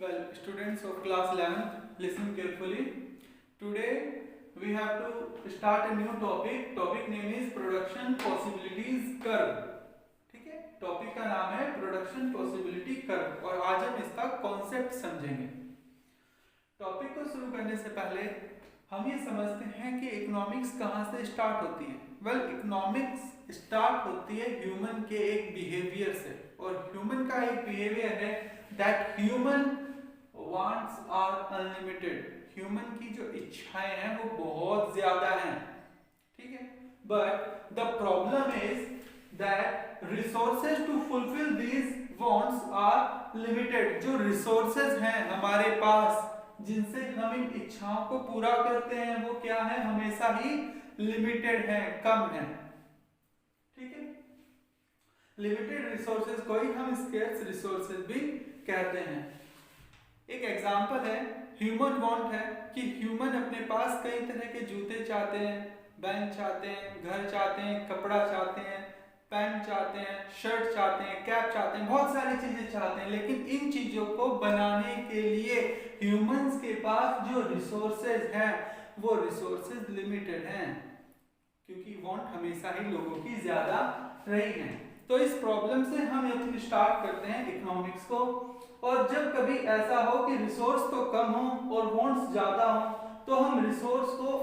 Well, students of class 11th, listen carefully. Today we have to start a new topic. Topic name is Production Possibilities Curve. ठीक है, topic का नाम है production possibility curve और आज हम इसका कॉन्सेप्ट समझेंगे। टॉपिक को शुरू करने से पहले हम ये समझते हैं कि इकोनॉमिक्स कहाँ से स्टार्ट होती है। वेल, इकोनॉमिक्स स्टार्ट होती है ह्यूमन के एक बिहेवियर से, और ह्यूमन का एक बिहेवियर है that human wants are unlimited. Human की जो इच्छाएं हैं वो बहुत ज्यादा हैं, ठीक है। But the problem is that resources to fulfil these wants are limited. जो रिसोर्सेज हैं हमारे पास जिनसे हम इन इच्छाओं को पूरा करते हैं वो क्या है, हमेशा ही लिमिटेड है, कम है, ठीक है। लिमिटेड रिसोर्सेज को ही हम स्केर्स रिसोर्सेज भी कहते हैं। एक एग्जांपल है, ह्यूमन वांट है कि ह्यूमन अपने पास कई तरह के जूते चाहते हैं, बेंच चाहते हैं, घर चाहते हैं, कपड़ा चाहते हैं, पैंट चाहते हैं, शर्ट चाहते हैं, कैप चाहते हैं, बहुत सारी चीजें चाहते हैं। लेकिन इन चीजों को बनाने के लिए ह्यूमंस के पास जो रिसोर्सेज हैं वो रिसोर्सेज लिमिटेड हैं, क्योंकि वांट हमेशा ही लोगों की ज्यादा रही है। तो इस प्रॉब्लम से हम अपनी स्टार्ट करते हैं इकोनॉमिक्स को। और जब कभी ऐसा हो कि रिसोर्स तो कम हो और वांट्स ज्यादा हो, तो हम रिसोर्स को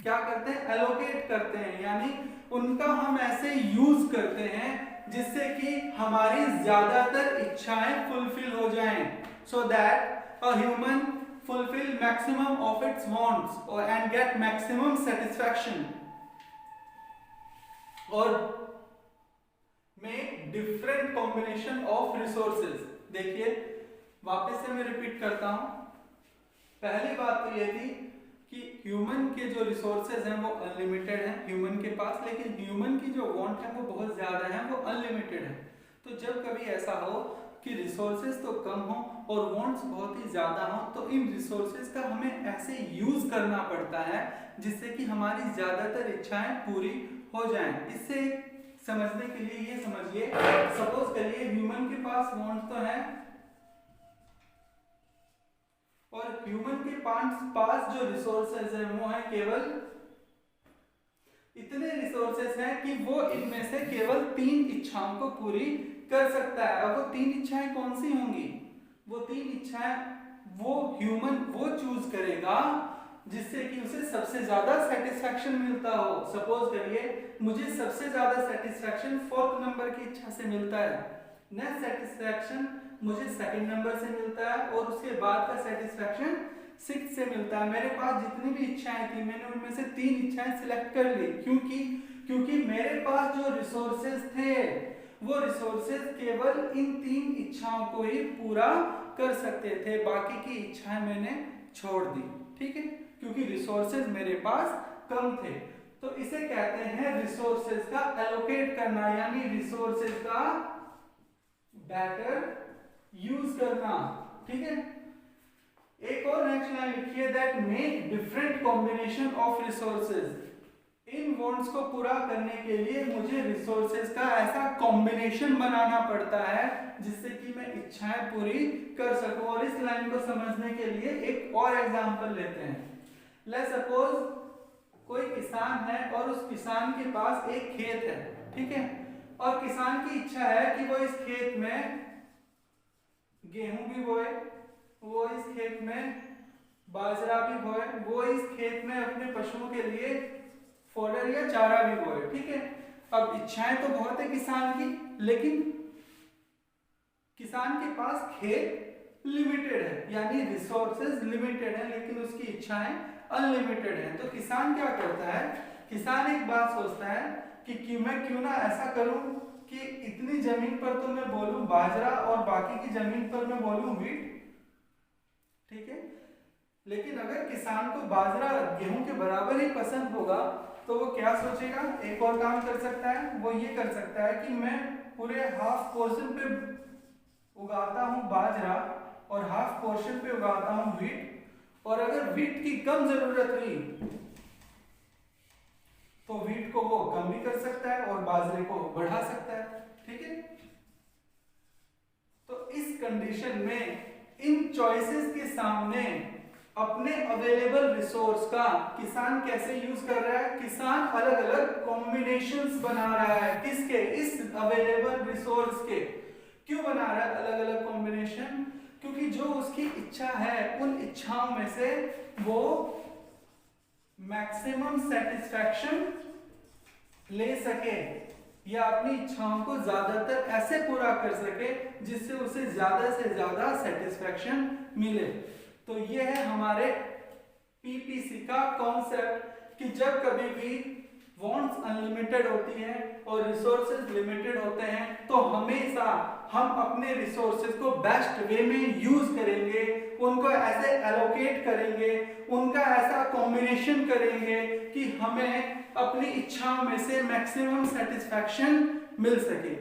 क्या करते हैं, एलोकेट करते हैं, यानी उनका हम ऐसे यूज करते हैं जिससे कि हमारी ज्यादातर इच्छाएं फुलफिल हो जाएं, so that a human fulfil maximum of its wants और एंड गेट मैक्सिमम सेटिस्फैक्शन और make different combination of resources. देखिए, वापस से मैं रिपीट करता हूं। पहली बात तो यह थी कि ह्यूमन के जो रिसोर्सेज हैं वो अनलिमिटेड हैं ह्यूमन के पास, लेकिन ह्यूमन की जो वांट है वो बहुत ज्यादा है, वो अनलिमिटेड है। तो जब कभी ऐसा हो कि रिसोर्सेज तो कम हो और वांट्स बहुत ही ज्यादा हो, तो इन रिसोर्सेज का हमें ऐसे यूज करना पड़ता है जिससे कि हमारी ज्यादातर इच्छाएं पूरी हो जाएं। इससे समझने के लिए ये समझिए, सपोज करिए ह्यूमन के पास वांट्स तो है और ह्यूमन के पास जो रिसोर्सेज हैं वो है केवल इतने रिसोर्सेज हैं कि वो इनमें से केवल 3 इच्छाओं को पूरी कर सकता है। अब वो 3 इच्छाएं कौन सी होंगी? वो 3 इच्छाएं वो ह्यूमन वो चूज करेगा जिससे कि उसे सबसे ज्यादा सेटिस्फैक्शन मिलता हो। सपोज करिए मुझे सबसे ज्यादा सेटिस्फैक्शन 4th नंबर की इच्छा से मिलता है, नेक्स्ट सेटिस्फैक्शन मुझे सेकंड नंबर से मिलता है और उसके बाद का सेटिस्फैक्शन 6 से मिलता है। मेरे पास जितनी भी इच्छाएं थी मैंने उनमें से 3 इच्छाएं सिलेक्ट कर ली, क्योंकि मेरे पास जो रिसोर्सेज थे वो रिसोर्सेज केवल इन 3 इच्छाओं को ही पूरा कर सकते थे, बाकी की इच्छाएं मैंने छोड़ दी, ठीक है, क्योंकि रिसोर्सेज मेरे पास कम थे। तो इसे कहते हैं रिसोर्सेज का एलोकेट करना, यानी रिसोर्सेज का बेटर यूज करना, ठीक है। एक और नेक्स्ट लाइन लिखिए, that make different combination of resources. In wants को पूरा करने के लिए मुझे रिसोर्सेज का ऐसा कॉम्बिनेशन बनाना पड़ता है जिससे कि मैं इच्छाएं पूरी कर सकूं। और इस लाइन को समझने के लिए एक और एग्जांपल लेते हैं। लेट्स सपोज कोई किसान है और उस किसान के पास एक खेत है, ठीक है, और किसान की इच्छा है कि वो इस खेत में गेहूं भी बोए, वो इस खेत में बाजरा भी बोए, वो इस खेत में अपने पशुओं के लिए फोडर या चारा भी बोए, ठीक है। अब इच्छाएं तो बहुत है किसान की, लेकिन किसान के पास खेत लिमिटेड है, यानी रिसोर्सेज लिमिटेड है, लेकिन उसकी इच्छाएं अनलिमिटेड है। तो किसान क्या करता है, किसान एक बात सोचता है कि मैं क्यों ना ऐसा करूं कि इतनी जमीन पर तो मैं बोलूं बाजरा और बाकी की जमीन पर मैं बोलूं व्हीट, ठीक है। लेकिन अगर किसान को बाजरा गेहूं के बराबर ही पसंद होगा तो वो क्या सोचेगा, एक और काम कर सकता है, वो ये कर सकता है कि मैं पूरे हाफ पोर्शन पे उगाता हूं बाजरा और हाफ पोर्शन पे उगाता हूं व्हीट, और अगर व्हीट की कम जरूरत हुई तो व्हीट को वो कम भी कर सकता है और बाजरे को बढ़ा सकता है, ठीक है। तो इस कंडीशन में इन चॉइसेस के सामने अपने अवेलेबल रिसोर्स का किसान कैसे यूज कर रहा है, किसान अलग अलग कॉम्बिनेशंस बना रहा है, किसके, इस अवेलेबल रिसोर्स के। क्यों बना रहा है अलग अलग कॉम्बिनेशन, क्योंकि जो उसकी इच्छा है उन इच्छाओं में से वो मैक्सिमम सेटिस्फैक्शन ले सके या अपनी इच्छाओं को ज्यादातर ऐसे पूरा कर सके जिससे उसे ज्यादा से ज्यादा सेटिस्फैक्शन मिले। तो ये है हमारे पीपीसी का कॉन्सेप्ट कि जब कभी भी वांट्स अनलिमिटेड होती हैं और रिसोर्सेज लिमिटेड होते हैं तो हमेशा हम अपने रिसोर्सेज को बेस्ट वे में यूज करेंगे, उनको ऐसे एलोकेट करेंगे, उनका ऐसा कॉम्बिनेशन करेंगे कि हमें अपनी इच्छाओं में से मैक्सिमम सेटिस्फैक्शन मिल सके।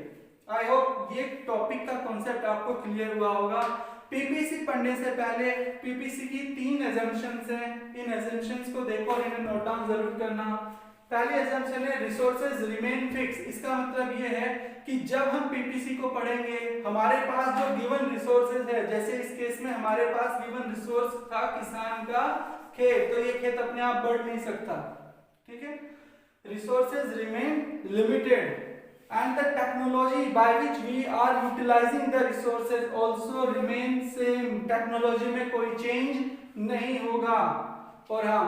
आई होप ये टॉपिक का कॉन्सेप्ट आपको क्लियर हुआ होगा। पीपीसी पढ़ने से पहले पीपीसी की 3 एजम्पशंस हैं, इन एजम्पशंस को देखो और इन्हें नोट डाउन जरूर करना। पहली एजम्पशन है रिसोर्सेज रिमेन फिक्स। इसका मतलब ये है कि जब हम पीपीसी को पढ़ेंगे हमारे पास जो गिवन रिसोर्सेज है, जैसे इस केस में हमारे पास गिवन रिसोर्स था किसान का खेत, तो ये खेत अपने आप बढ़ नहीं सकता, ठीक है। Resources remain limited and the technology by which we are utilizing the resources also remain same। Technology में कोई चेंज नहीं होगा। और हाँ,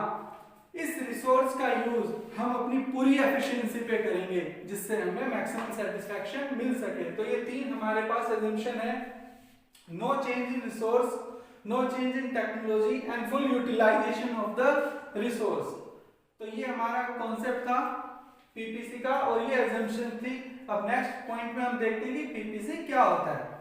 इस रिसोर्स का यूज हम अपनी पूरी एफिशिएंसी पे करेंगे जिससे हमें मैक्सिमम सेटिस्फैक्शन मिल सके। तो ये 3 हमारे पास एजम्पशन है, no change in resource, no change in technology and full utilisation of the resource. तो ये हमारा कॉन्सेप्ट था पीपीसी का और ये एजम्पशन थी। अब नेक्स्ट पॉइंट में हम देखते हैं कि पीपीसी क्या होता है।